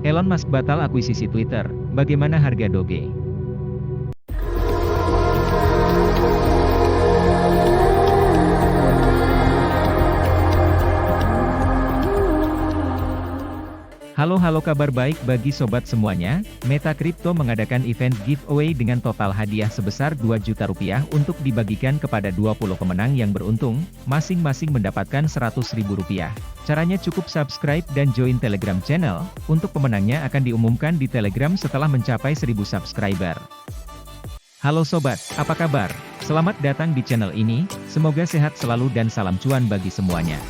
Elon Musk batal akuisisi Twitter, bagaimana harga Doge? Halo kabar baik bagi sobat semuanya. Meta Crypto mengadakan event giveaway dengan total hadiah sebesar 2 juta rupiah untuk dibagikan kepada 20 pemenang yang beruntung, masing-masing mendapatkan 100 ribu rupiah. Caranya cukup subscribe dan join Telegram channel, untuk pemenangnya akan diumumkan di Telegram setelah mencapai 1000 subscriber. Halo sobat, apa kabar? Selamat datang di channel ini, semoga sehat selalu dan salam cuan bagi semuanya.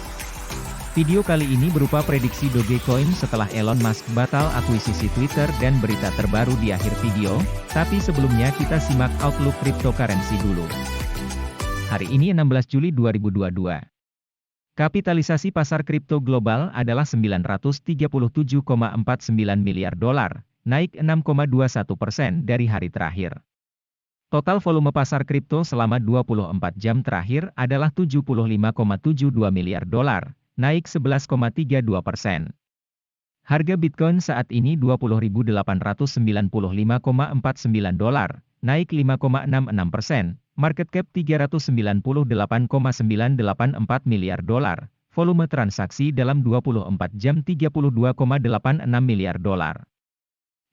Video kali ini berupa prediksi Dogecoin setelah Elon Musk batal akuisisi Twitter dan berita terbaru di akhir video, tapi sebelumnya kita simak outlook cryptocurrency dulu. Hari ini 16 Juli 2022. Kapitalisasi pasar kripto global adalah 937,49 miliar dolar, naik 6,21% dari hari terakhir. Total volume pasar kripto selama 24 jam terakhir adalah 75,72 miliar dolar. Naik 11,32%. Harga Bitcoin saat ini 20.895,49 dolar, naik 5,66%, market cap 398,984 miliar dolar, volume transaksi dalam 24 jam 32,86 miliar dolar.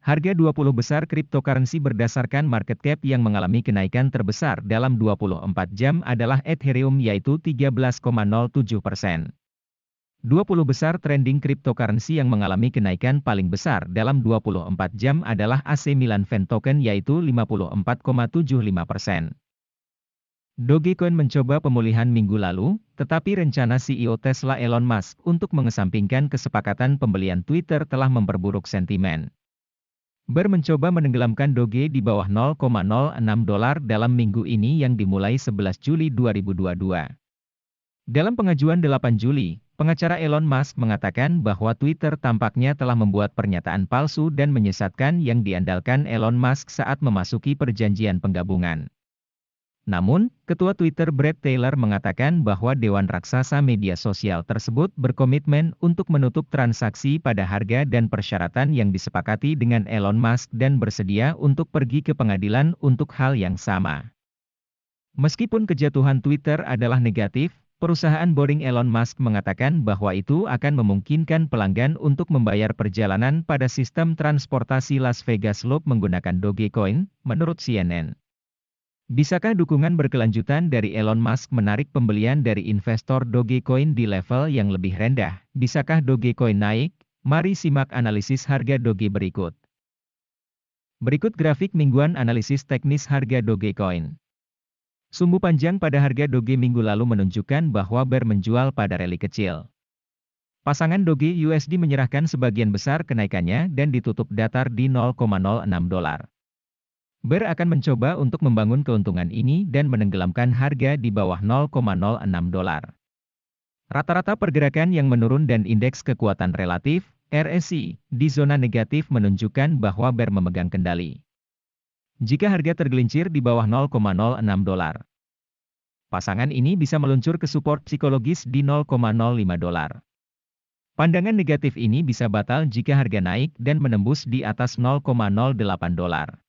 Harga 20 besar cryptocurrency berdasarkan market cap yang mengalami kenaikan terbesar dalam 24 jam adalah Ethereum yaitu 13,07%. 20 besar trending cryptocurrency yang mengalami kenaikan paling besar dalam 24 jam adalah AC Milan Fan Token yaitu 54,75%. Dogecoin mencoba pemulihan minggu lalu, tetapi rencana CEO Tesla Elon Musk untuk mengesampingkan kesepakatan pembelian Twitter telah memperburuk sentimen. Bear mencoba menenggelamkan Doge di bawah 0,06 dolar dalam minggu ini yang dimulai 11 Juli 2022. Dalam pengajuan 8 Juli, pengacara Elon Musk mengatakan bahwa Twitter tampaknya telah membuat pernyataan palsu dan menyesatkan yang diandalkan Elon Musk saat memasuki perjanjian penggabungan. Namun, Ketua Twitter Bret Taylor mengatakan bahwa Dewan Raksasa Media Sosial tersebut berkomitmen untuk menutup transaksi pada harga dan persyaratan yang disepakati dengan Elon Musk dan bersedia untuk pergi ke pengadilan untuk hal yang sama. Meskipun kejatuhan Twitter adalah negatif, perusahaan Boring Elon Musk mengatakan bahwa itu akan memungkinkan pelanggan untuk membayar perjalanan pada sistem transportasi Las Vegas Loop menggunakan Dogecoin, menurut CNN. Bisakah dukungan berkelanjutan dari Elon Musk menarik pembelian dari investor Dogecoin di level yang lebih rendah? Bisakah Dogecoin naik? Mari simak analisis harga Doge berikut. Berikut grafik mingguan analisis teknis harga Dogecoin. Sumbu panjang pada harga Doge minggu lalu menunjukkan bahwa bear menjual pada rally kecil. Pasangan Doge USD menyerahkan sebagian besar kenaikannya dan ditutup datar di 0,06 dolar. Bear akan mencoba untuk membangun keuntungan ini dan menenggelamkan harga di bawah 0,06 dolar. Rata-rata pergerakan yang menurun dan indeks kekuatan relatif, RSI, di zona negatif menunjukkan bahwa bear memegang kendali. Jika harga tergelincir di bawah 0,06 dolar, pasangan ini bisa meluncur ke support psikologis di 0,05 dolar. Pandangan negatif ini bisa batal jika harga naik dan menembus di atas 0,08 dolar.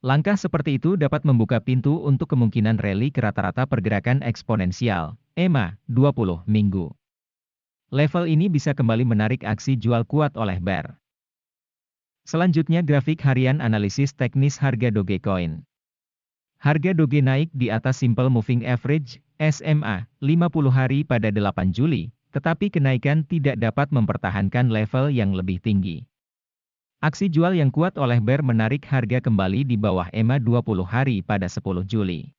Langkah seperti itu dapat membuka pintu untuk kemungkinan rally ke rata-rata pergerakan eksponensial, EMA, 20 minggu. Level ini bisa kembali menarik aksi jual kuat oleh bear. Selanjutnya grafik harian analisis teknis harga Dogecoin. Harga Doge naik di atas Simple Moving Average, SMA, 50 hari pada 8 Juli, tetapi kenaikan tidak dapat mempertahankan level yang lebih tinggi. Aksi jual yang kuat oleh bear menarik harga kembali di bawah EMA 20 hari pada 10 Juli.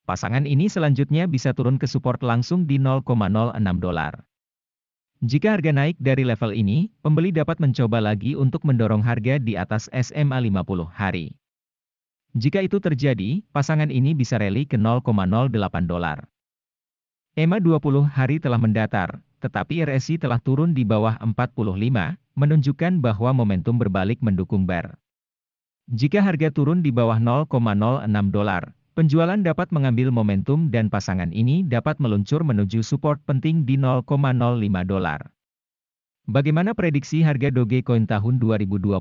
Pasangan ini selanjutnya bisa turun ke support langsung di 0,06 dolar. Jika harga naik dari level ini, pembeli dapat mencoba lagi untuk mendorong harga di atas SMA 50 hari. Jika itu terjadi, pasangan ini bisa rally ke 0,08 dolar. EMA 20 hari telah mendatar, tetapi RSI telah turun di bawah 45, menunjukkan bahwa momentum berbalik mendukung bear. Jika harga turun di bawah 0,06 dolar, penjualan dapat mengambil momentum dan pasangan ini dapat meluncur menuju support penting di 0,05 dolar. Bagaimana prediksi harga Dogecoin tahun 2022?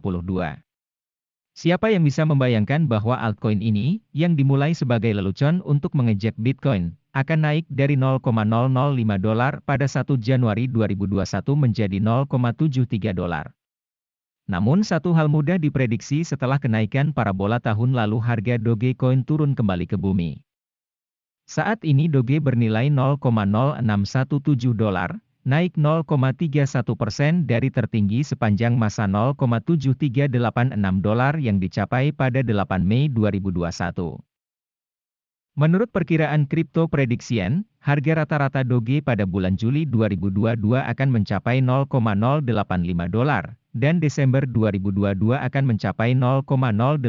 Siapa yang bisa membayangkan bahwa altcoin ini, yang dimulai sebagai lelucon untuk mengejek Bitcoin, akan naik dari $0,005 pada 1 Januari 2021 menjadi $0,73. Namun satu hal mudah diprediksi setelah kenaikan parabola tahun lalu harga Dogecoin turun kembali ke bumi. Saat ini Doge bernilai $0,0617, naik 0,31% dari tertinggi sepanjang masa $0,7386 yang dicapai pada 8 Mei 2021. Menurut perkiraan Crypto Prediction, harga rata-rata Doge pada bulan Juli 2022 akan mencapai $0,085 dan Desember 2022 akan mencapai $0,086.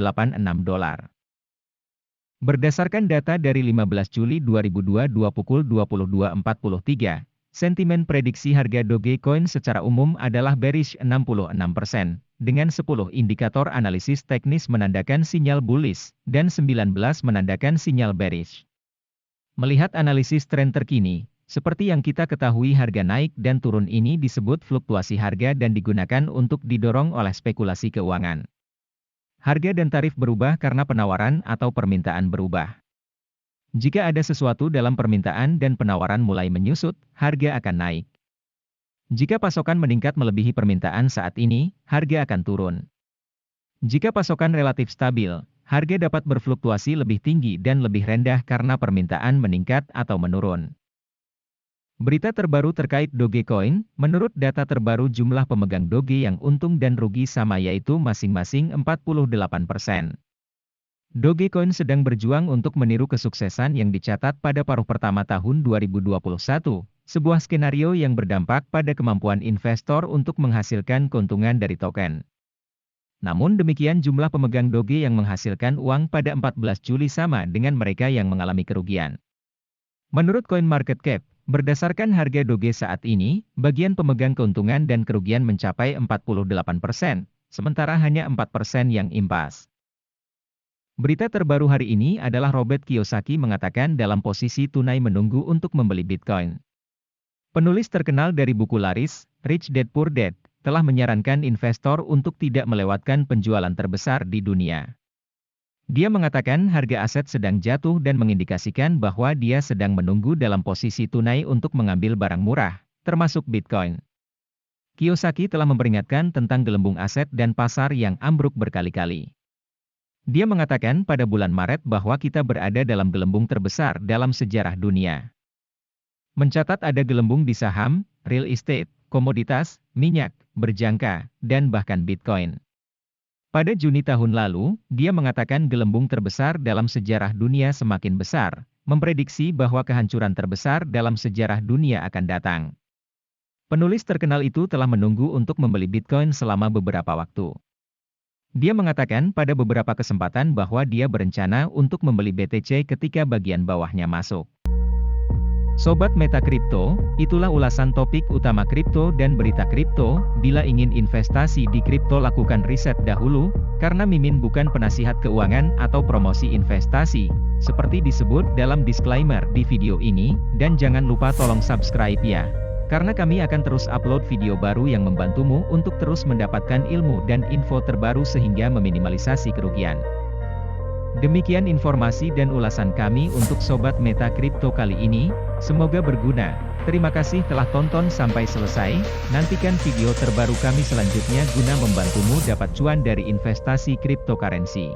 Berdasarkan data dari 15 Juli 2022 pukul 22.43, sentimen prediksi harga Dogecoin secara umum adalah bearish 66%, dengan 10 indikator analisis teknis menandakan sinyal bullish, dan 19 menandakan sinyal bearish. Melihat analisis tren terkini, seperti yang kita ketahui harga naik dan turun ini disebut fluktuasi harga dan digunakan untuk didorong oleh spekulasi keuangan. Harga dan tarif berubah karena penawaran atau permintaan berubah. Jika ada sesuatu dalam permintaan dan penawaran mulai menyusut, harga akan naik. Jika pasokan meningkat melebihi permintaan saat ini, harga akan turun. Jika pasokan relatif stabil, harga dapat berfluktuasi lebih tinggi dan lebih rendah karena permintaan meningkat atau menurun. Berita terbaru terkait Dogecoin, menurut data terbaru jumlah pemegang Doge yang untung dan rugi sama yaitu masing-masing 48%. Dogecoin sedang berjuang untuk meniru kesuksesan yang dicatat pada paruh pertama tahun 2021, sebuah skenario yang berdampak pada kemampuan investor untuk menghasilkan keuntungan dari token. Namun demikian jumlah pemegang Doge yang menghasilkan uang pada 14 Juli sama dengan mereka yang mengalami kerugian. Menurut CoinMarketCap, berdasarkan harga Doge saat ini, bagian pemegang keuntungan dan kerugian mencapai 48%, sementara hanya 4% yang impas. Berita terbaru hari ini adalah Robert Kiyosaki mengatakan dalam posisi tunai menunggu untuk membeli Bitcoin. Penulis terkenal dari buku laris, Rich Dad Poor Dad, telah menyarankan investor untuk tidak melewatkan penjualan terbesar di dunia. Dia mengatakan harga aset sedang jatuh dan mengindikasikan bahwa dia sedang menunggu dalam posisi tunai untuk mengambil barang murah, termasuk Bitcoin. Kiyosaki telah memperingatkan tentang gelembung aset dan pasar yang ambruk berkali-kali. Dia mengatakan pada bulan Maret bahwa kita berada dalam gelembung terbesar dalam sejarah dunia. Mencatat ada gelembung di saham, real estate, komoditas, minyak, berjangka, dan bahkan Bitcoin. Pada Juni tahun lalu, dia mengatakan gelembung terbesar dalam sejarah dunia semakin besar, memprediksi bahwa kehancuran terbesar dalam sejarah dunia akan datang. Penulis terkenal itu telah menunggu untuk membeli Bitcoin selama beberapa waktu. Dia mengatakan pada beberapa kesempatan bahwa dia berencana untuk membeli BTC ketika bagian bawahnya masuk. Sobat Meta Kripto, itulah ulasan topik utama kripto dan berita kripto. Bila ingin investasi di kripto lakukan riset dahulu, karena Mimin bukan penasihat keuangan atau promosi investasi, seperti disebut dalam disclaimer di video ini, dan jangan lupa tolong subscribe ya. Karena kami akan terus upload video baru yang membantumu untuk terus mendapatkan ilmu dan info terbaru sehingga meminimalisasi kerugian. Demikian informasi dan ulasan kami untuk Sobat Meta Kripto kali ini, semoga berguna. Terima kasih telah tonton sampai selesai, nantikan video terbaru kami selanjutnya guna membantumu dapat cuan dari investasi cryptocurrency.